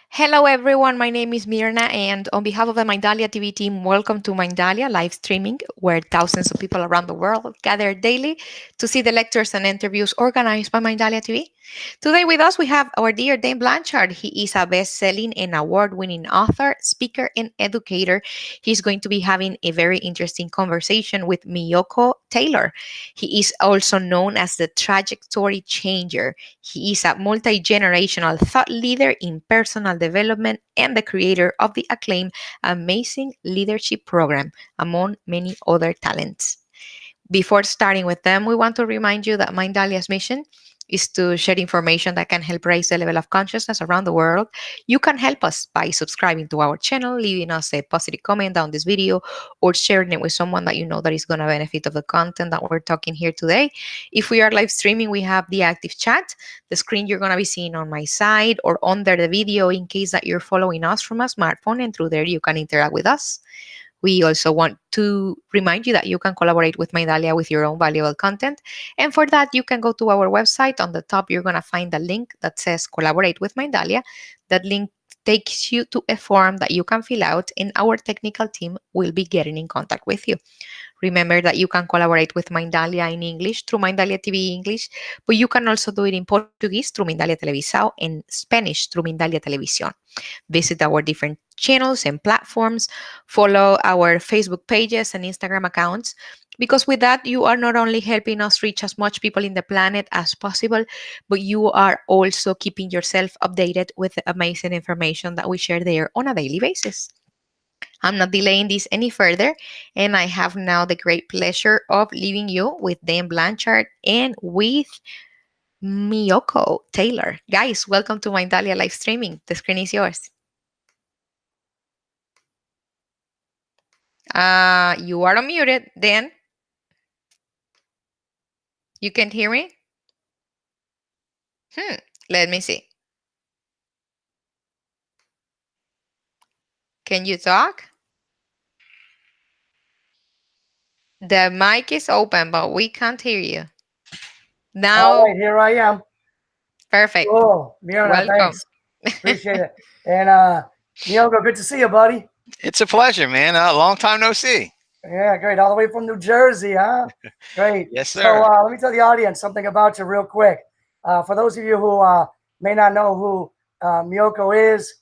Hello, everyone. My name is Mirna, and on behalf of the Mindalia TV team, welcome to Mindalia live streaming, where thousands of people around the world gather daily to see the lectures and interviews organized by Mindalia TV. Today, with us, we have our dear Dane Blanchard. He is a best selling and award winning author, speaker, and educator. He's going to be having a very interesting conversation with Meiyoko Taylor. He is also known as the trajectory changer. He is a multi generational thought leader in personal development and the creator of the acclaimed Amazing Leadership Program, among many other talents. Before starting with them, we want to remind you that Minddalia's mission is to share information that can help raise the level of consciousness around the world. You can help us by subscribing to our channel, leaving us a positive comment down this video, or sharing it with someone that you know that is going to benefit of the content that we're talking here today. If we are live streaming, we have the active chat, the screen you're going to be seeing on my side or under the video in case that you're following us from a smartphone, and through there you can interact with us. We also want to remind you that you can collaborate with Mindalia with your own valuable content. And for that, you can go to our website. On the top, you're going to find a link that says Collaborate with Mindalia. That link takes you to a form that you can fill out, and our technical team will be getting in contact with you. Remember that you can collaborate with Mindalia in English through Mindalia TV English, but you can also do it in Portuguese through Mindalia Televisao and Spanish through Mindalia Televisión. Visit our different channels and platforms, follow our Facebook pages and Instagram accounts, because with that, you are not only helping us reach as much people in the planet as possible, but you are also keeping yourself updated with the amazing information that we share there on a daily basis. I'm not delaying this any further, and I have now the great pleasure of leaving you with Dan Blanchard and with Meiyoko Taylor. Guys, welcome to Mindalia live streaming. The screen is yours. You are unmuted, Dan. You can't hear me? Let me see. Can you talk? The mic is open, but we can't hear you. Now, All right, here I am. perfect. Cool. Mirna, Welcome. thanks. Appreciate it. And Meiyoko, good to see you, buddy. It's a pleasure, man. Long time no see. Yeah, great. All the way from New Jersey, huh? Great. Yes, So sir. let me tell the audience something about you real quick. For those of you who may not know who Meiyoko is,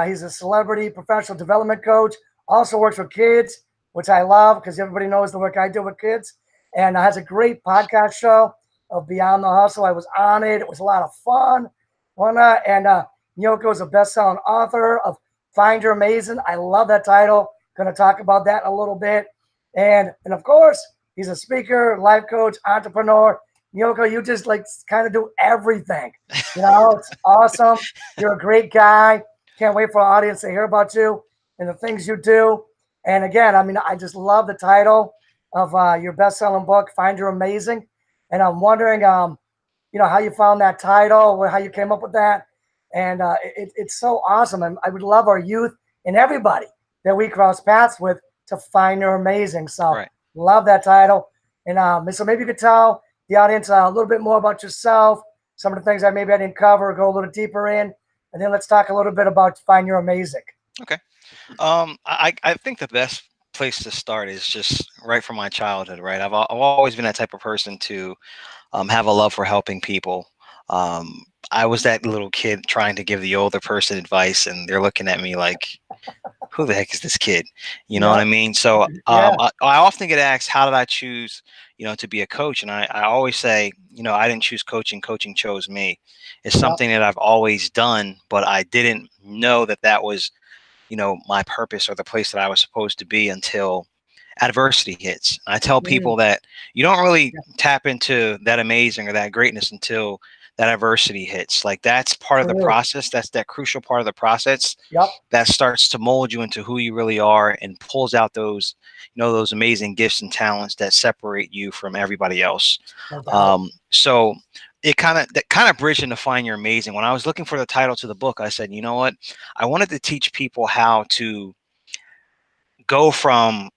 he's a celebrity professional development coach, also works with kids, which I love because everybody knows the work I do with kids, and has a great podcast show of Beyond the Hustle. I was on it. It was a lot of fun. And Meiyoko is a best-selling author of Find Your Amazing. I love that title. Going to talk about that in a little bit. And of course, he's a speaker, life coach, entrepreneur. Meiyoko, you just like kind of do everything. You know, it's awesome. You're a great guy. Can't wait for our audience to hear about you and the things you do. And again, I mean, I just love the title of your best-selling book, Find Your Amazing. And I'm wondering, you know, how you found that title, how you came up with that. And it's so awesome. And I would love our youth and everybody that we cross paths with to find your amazing. So Right. love that title. And so maybe you could tell the audience a little bit more about yourself, some of the things that maybe I didn't cover, go a little deeper in, and then let's talk a little bit about find your amazing. Okay. I think the best place to start is just right from my childhood. Right. I've always been that type of person to have a love for helping people. I was that little kid trying to give the older person advice, and they're looking at me like, who the heck is this kid? You know what I mean? So Yeah. I often get asked, how did I choose, to be a coach? And I always say, I didn't choose coaching. Coaching chose me. It's something that I've always done, but I didn't know that that was, my purpose or the place that I was supposed to be until adversity hits. I tell people that you don't really tap into that amazing or that greatness until that adversity hits. Like that's part of the process. That's that crucial part of the process that starts to mold you into who you really are and pulls out those, those amazing gifts and talents that separate you from everybody else. So it kind of bridged into Find Your Amazing. When I was looking for the title to the book, I said, you know what? I wanted to teach people how to go from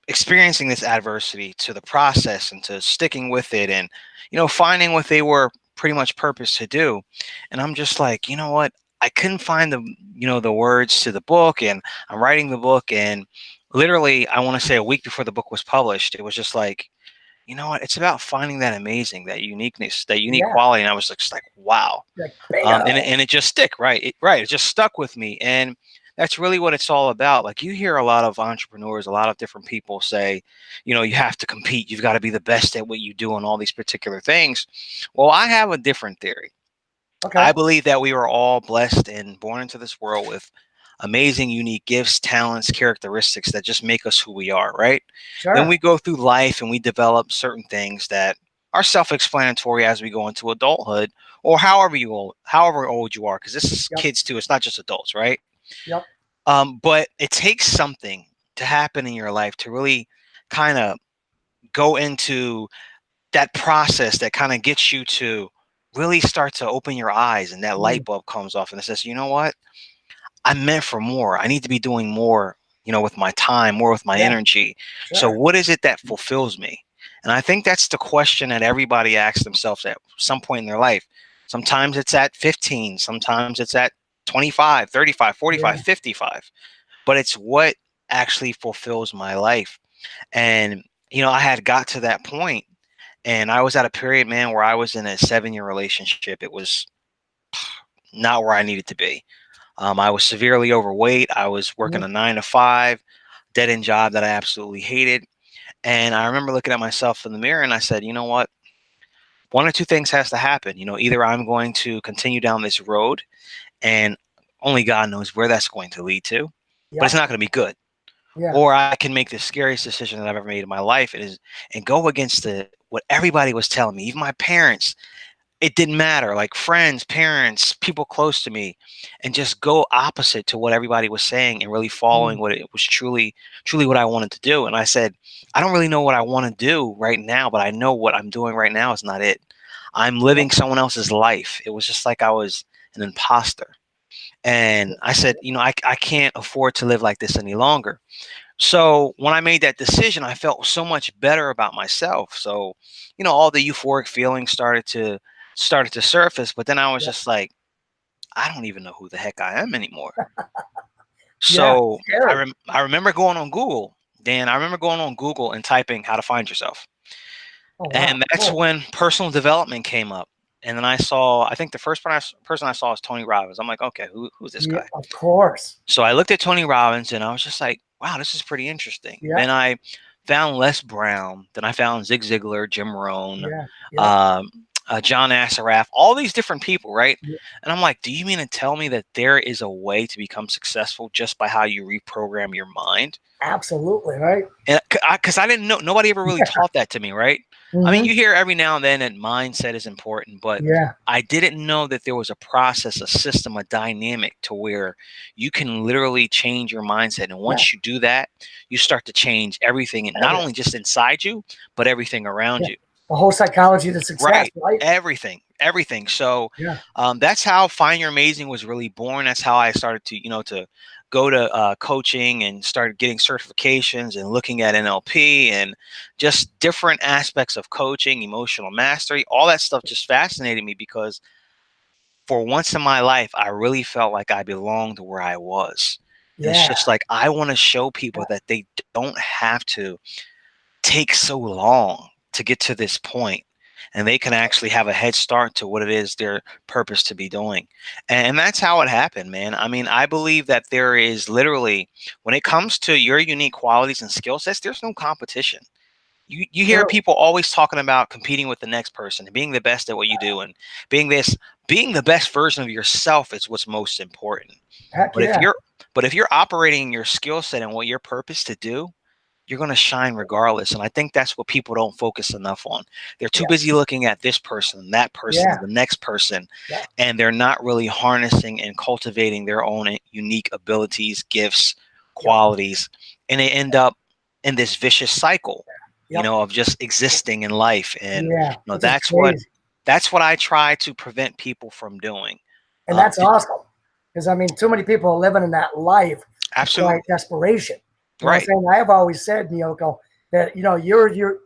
experiencing this adversity to the process and to sticking with it and, finding what they were pretty much purpose to do. And I'm just like, you know what? I couldn't find the words to the book, and I'm writing the book, and literally, I want to say a week before the book was published, it was just like, you know what? It's about finding that amazing, that uniqueness, that unique Yeah. quality. And I was just like, wow. Like, bingo. And it just stick, right? It just stuck with me. And that's really what it's all about. Like, you hear a lot of entrepreneurs, a lot of different people say, you have to compete. You've got to be the best at what you do and all these particular things. Well, I have a different theory. Okay. I believe that we were all blessed and born into this world with amazing, unique gifts, talents, characteristics that just make us who we are, right? Sure. Then we go through life and we develop certain things that are self-explanatory as we go into adulthood, or however old you are, because this is kids too. It's not just adults, right? Yep. But it takes something to happen in your life to really kind of go into that process that kind of gets you to really start to open your eyes, and that light bulb comes off and it says, you know what? I'm meant for more. I need to be doing more, with my time, more with my energy. Sure. So what is it that fulfills me? And I think that's the question that everybody asks themselves at some point in their life. Sometimes it's at 15, sometimes it's at 25, 35, 45, 55. But it's what actually fulfills my life. And, I had got to that point, and I was at a period, man, where I was in a 7-year relationship. It was not where I needed to be. I was severely overweight. I was working a 9 to 5 dead end job that I absolutely hated. And I remember looking at myself in the mirror and I said, you know what? One or two things has to happen. Either I'm going to continue down this road, and only God knows where that's going to lead to, but it's not going to be good. Yeah. Or I can make the scariest decision that I've ever made in my life, and go against what everybody was telling me, even my parents. It didn't matter, like friends, parents, people close to me, and just go opposite to what everybody was saying and really following what it was truly what I wanted to do. And I said, I don't really know what I want to do right now, but I know what I'm doing right now is not it. I'm living someone else's life. It was just like I was an imposter. And I said, I can't afford to live like this any longer. So when I made that decision, I felt so much better about myself. So, all the euphoric feelings started to surface, but then I was just like, I don't even know who the heck I am anymore. So I remember going on Google, Dan. I remember going on Google and typing how to find yourself. Oh, wow. And that's when personal development came up. And then I think the first person I saw was Tony Robbins. I'm like, okay, who's this guy? Of course. So I looked at Tony Robbins and I was just like, wow, this is pretty interesting. Then I found Les Brown. Then I found Zig Ziglar, Jim Rohn, John Assaraf, all these different people, right? And I'm like, do you mean to tell me that there is a way to become successful just by how you reprogram your mind? Absolutely, right? And because I didn't know, nobody ever really taught that to me, right? I mean, you hear every now and then that mindset is important, but I didn't know that there was a process, a system, a dynamic to where you can literally change your mindset. And once you do that, you start to change everything, and not only just inside you, but everything around you. The whole psychology of success, right? Everything. So that's how Find Your Amazing was really born. That's how I started to, to go to coaching and started getting certifications and looking at NLP and just different aspects of coaching, emotional mastery. All that stuff just fascinated me because for once in my life, I really felt like I belonged where I was. And it's just like, I want to show people that they don't have to take so long to get to this point, and they can actually have a head start to what it is their purpose to be doing. And that's how it happened, man. I mean, I believe that there is literally, when it comes to your unique qualities and skill sets, there's no competition. You hear people always talking about competing with the next person and being the best at what you do, and being the best version of yourself is what's most important. But if you're operating your skill set and what your purpose to do, you're going to shine regardless. And I think that's what people don't focus enough on. They're too busy looking at this person, that person, the next person, and they're not really harnessing and cultivating their own unique abilities, gifts, qualities, and they end up in this vicious cycle, of just existing in life. And that's what I try to prevent people from doing. And that's awesome, because I mean, too many people are living in that life. Absolutely. Like desperation. Right. I have always said, Meiyoko, that you're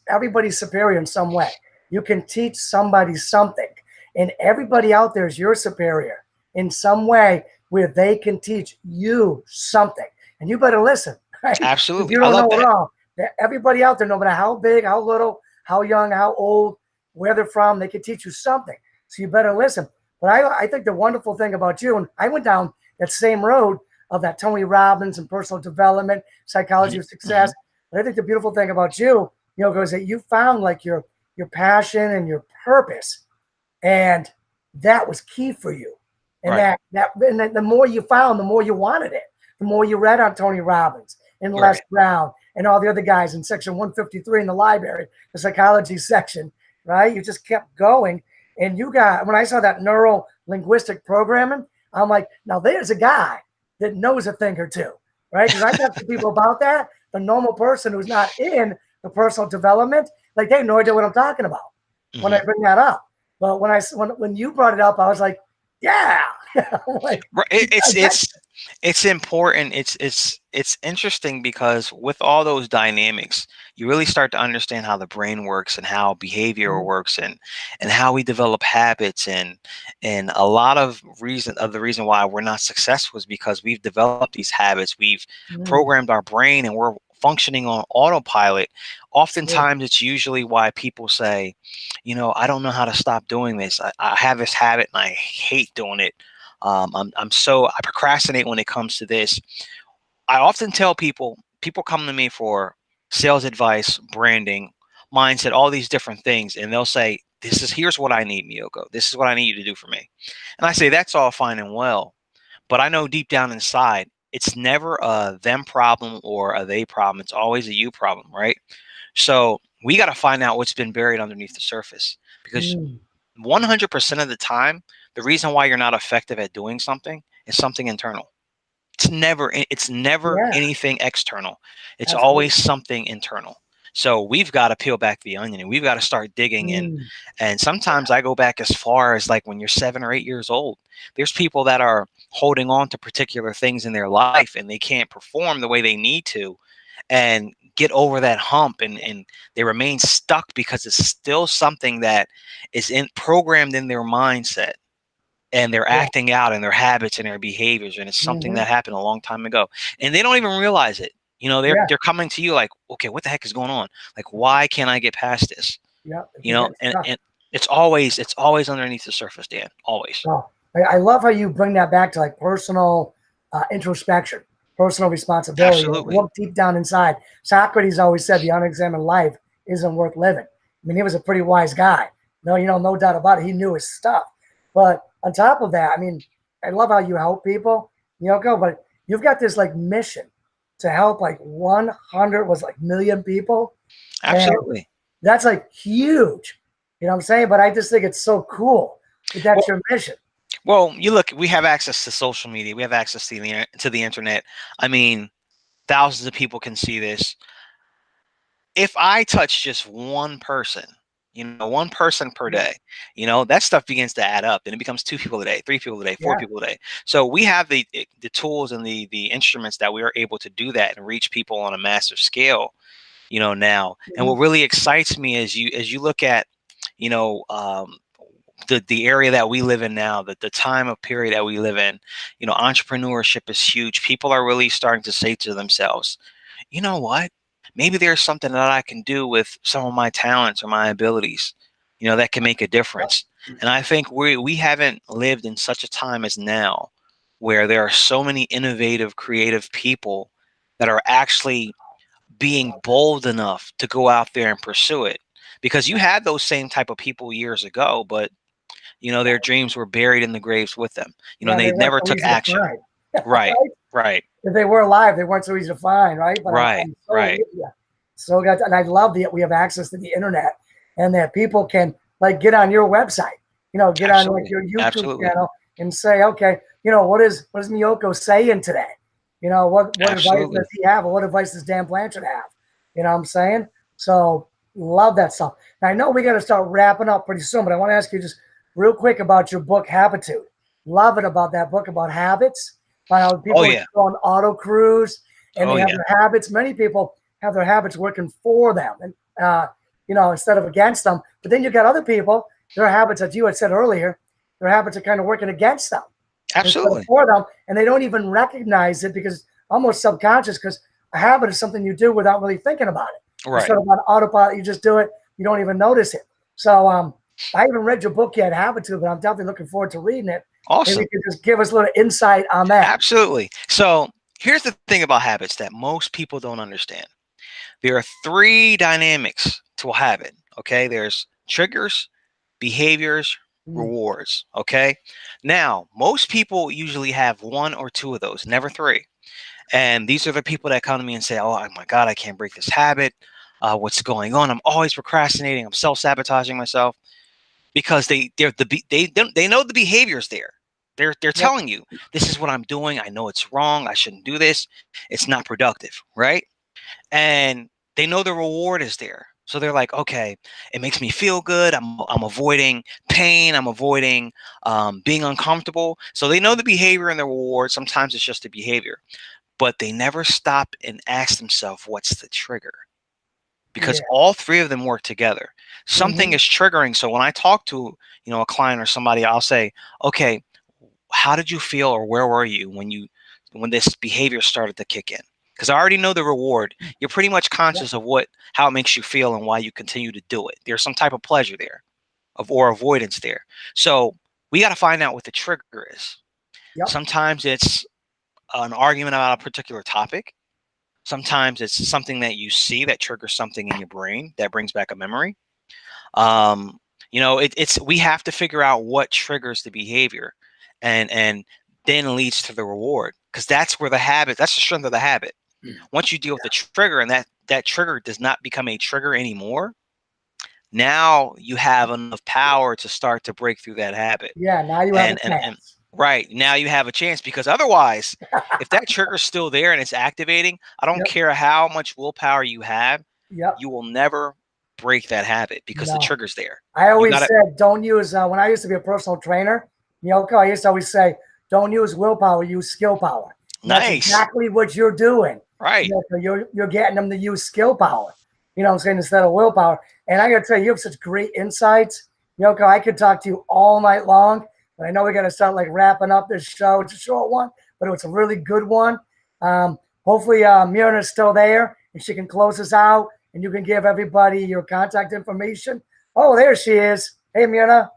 everybody's superior in some way. You can teach somebody something, and everybody out there is your superior. in some way where they can teach you something. And you better listen, right? If Absolutely. you I don't love know it that. all, everybody out there, no matter how big, how little, how young, how old, where they're from, they can teach you something. So you better listen. But I think the wonderful thing about you, and I went down that same road of that Tony Robbins and personal development, psychology of success. But I think the beautiful thing about you, is that you found like your passion and your purpose, and that was key for you. And Right. the more you found, the more you wanted it. The more you read on Tony Robbins and Les Right. Brown and all the other guys in section 153 in the library, the psychology section, right? You just kept going. And when I saw that neuro linguistic programming, I'm like, now there's a guy that knows a thing or two, right? Because I talk to people about that. The normal person who's not in the personal development, like they have no idea what I'm talking about when I bring that up. But when you brought it up, I was like, yeah. Like, Right. It's important. It's interesting because with all those dynamics, you really start to understand how the brain works and how behavior works and how we develop habits and a lot of the reason why we're not successful is because we've developed these habits. We've programmed our brain and we're functioning on autopilot. Oftentimes it's usually why people say, I don't know how to stop doing this. I have this habit and I hate doing it. I procrastinate when it comes to this. I often tell people come to me for sales advice, branding, mindset, all these different things. And they'll say, here's what I need, Meiyoko. This is what I need you to do for me. And I say, that's all fine and well. But I know deep down inside, it's never a them problem or a they problem. It's always a you problem, right? So we got to find out what's been buried underneath the surface, because 100% of the time, the reason why you're not effective at doing something is something internal. It's never anything external. It's always something internal. So we've got to peel back the onion and we've got to start digging in. And sometimes I go back as far as like when you're 7 or 8 years old. There's people that are holding on to particular things in their life and they can't perform the way they need to and get over that hump, and they remain stuck because it's still something that is programmed in their mindset, and they're acting out in their habits and their behaviors, and it's something that happened a long time ago and they don't even realize it. They're coming to you like, okay, what the heck is going on? Like, why can't I get past this? And it's always underneath the surface, Dan. Always. Oh, I love how you bring that back to like personal introspection, personal responsibility. Absolutely. Look deep down inside. Socrates always said the unexamined life isn't worth living. I mean, he was a pretty wise guy. No doubt about it. He knew his stuff. But on top of that, I mean, I love how you help people, but you've got this like mission to help like 100 million people. Absolutely. And that's like huge. You know what I'm saying? But I just think it's so cool that that's your mission. Well, you look, we have access to social media. We have access to the internet. I mean, thousands of people can see this. If I touch just one person, one person per day, that stuff begins to add up, and it becomes 2 people a day, 3 people a day, 4 people a day. So we have the tools and the instruments that we are able to do that and reach people on a massive scale, now. And what really excites me is as you look at, the area that we live in now, the time of period that we live in, entrepreneurship is huge. People are really starting to say to themselves, you know what? Maybe there's something that I can do with some of my talents or my abilities, that can make a difference. And I think we haven't lived in such a time as now where there are so many innovative, creative people that are actually being bold enough to go out there and pursue it. Because you had those same type of people years ago, but their dreams were buried in the graves with them. They never took action. Right. Right. If they were alive, they weren't so easy to find, right? But right. Right. So good. And I love that we have access to the internet and that people can like get on your website, get on like your YouTube channel and say, okay, what is Meiyoko saying today? What advice does he have, or what advice does Dan Blanchard have? You know what I'm saying? So love that stuff. Now, I know we got to start wrapping up pretty soon, but I want to ask you just real quick about your book, Habitude. Love it about that book about habits. How people go on auto cruise and they have their habits. Many people have their habits working for them, and instead of against them. But then you got other people, their habits, as you had said earlier, their habits are kind of working against them. instead of Absolutely. for them, and they don't even recognize it because almost subconscious because a habit is something you do without really thinking about it. It's Right. sort of on autopilot. You just do it. You don't even notice it. So I haven't read your book yet, Habit to, but I'm definitely looking forward to reading it. Maybe Awesome. you could just give us a little insight on that. Absolutely. So here's the thing about habits that most people don't understand. There are three dynamics to a habit. Okay. There's triggers, behaviors, Mm, rewards. Okay. Now, most people usually have one or two of those, never three. And these are the people that come to me and say, "Oh my God, I can't break this habit. What's going on? I'm always procrastinating. I'm self-sabotaging myself." Because they know the behavior's there. They're yep. telling you this is what I'm doing. I know it's wrong. I shouldn't do this. It's not productive, right? And they know the reward is there. So they're like, okay, it makes me feel good. I'm avoiding pain. I'm avoiding being uncomfortable. So they know the behavior and the reward. Sometimes it's just the behavior, but they never stop and ask themselves, what's the trigger? Because Yeah. all three of them work together. Something Hmm. is triggering. So when I talk to, a client or somebody, I'll say, okay, how did you feel or where were you when this behavior started to kick in? Because I already know the reward. You're pretty much Yep. conscious of how it makes you feel and why you continue to do it. There's some type of pleasure there or avoidance there. So we got to find out what the trigger is. Yep. Sometimes it's an argument about a particular topic. Sometimes it's something that you see that triggers something in your brain that brings back a memory. Um, it's we have to figure out what triggers the behavior, and then leads to the reward because that's the strength of the habit. Once you deal with the trigger and that trigger does not become a trigger anymore, now you have enough power to start to break through that habit. Yeah. Now you have a And chance. right now you have a chance because otherwise, if that trigger's still there and it's activating, I don't Yep. care how much willpower you have, Yep. you will never break that habit because the No. trigger's there. I You always got to said don't use when I used to be a personal trainer, Meiyoko, I used to always say, don't use willpower, use skill power. And that's nice. exactly what you're doing. Right. You're getting them to use skill power. You know what I'm saying, instead of willpower. And I gotta tell you, you have such great insights. Meiyoko, I could talk to you all night long, but I know we gotta start like wrapping up this show. It's a short one, but it was a really good one. Hopefully Myrna's still there and she can close us out and you can give everybody your contact information. Oh, there she is. Hey, Myrna.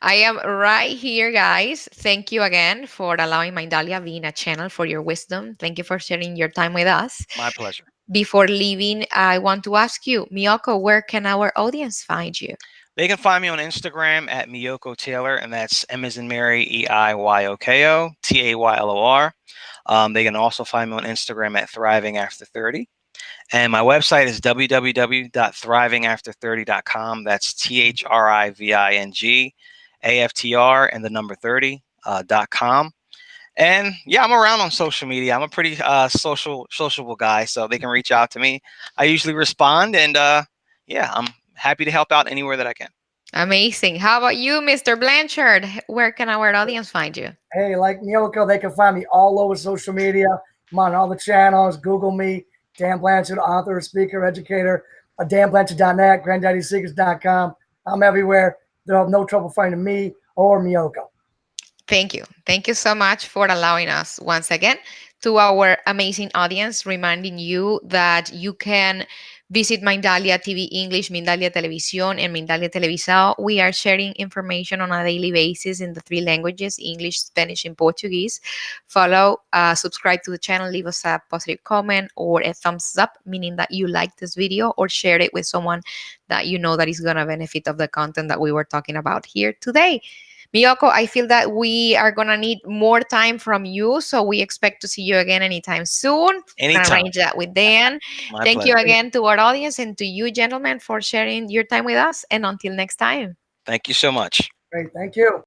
I am right here, guys. Thank you again for allowing Mindalia being a channel for your wisdom. Thank you for sharing your time with us. My pleasure. Before leaving, I want to ask you, Meiyoko, where can our audience find you? They can find me on Instagram at Meiyoko Taylor, and that's M as in Mary, Eiyoko Taylor. They can also find me on Instagram at Thriving After 30. And my website is www.thrivingafter30.com. That's THRIVINGAFTR and the number 30.com. And yeah, I'm around on social media. I'm a pretty sociable guy, so they can reach out to me. I usually respond, and yeah, I'm happy to help out anywhere that I can. Amazing. How about you, Mr. Blanchard? Where can our audience find you? Hey, like Meiyoko, they can find me all over social media. I'm on all the channels. Google me, Dan Blanchard, author, speaker, educator, danblanchard.net, granddaddysecrets.com. I'm everywhere. They'll have no trouble finding me or Meiyoko. Thank you. Thank you so much for allowing us once again to our amazing audience, reminding you that you can visit Mindalia TV English, Mindalia Televisión, and Mindalia Televisao. We are sharing information on a daily basis in the three languages, English, Spanish, and Portuguese. Follow, subscribe to the channel, leave us a positive comment or a thumbs up, meaning that you like this video, or share it with someone that you know that is going to benefit of the content that we were talking about here today. Meiyoko, I feel that we are going to need more time from you. So we expect to see you again anytime soon. We're going to Anytime. arrange that with Dan. My Thank you pleasure. again to our audience and to you, gentlemen, for sharing your time with us. And until next time. Thank you so much. Great. Thank you.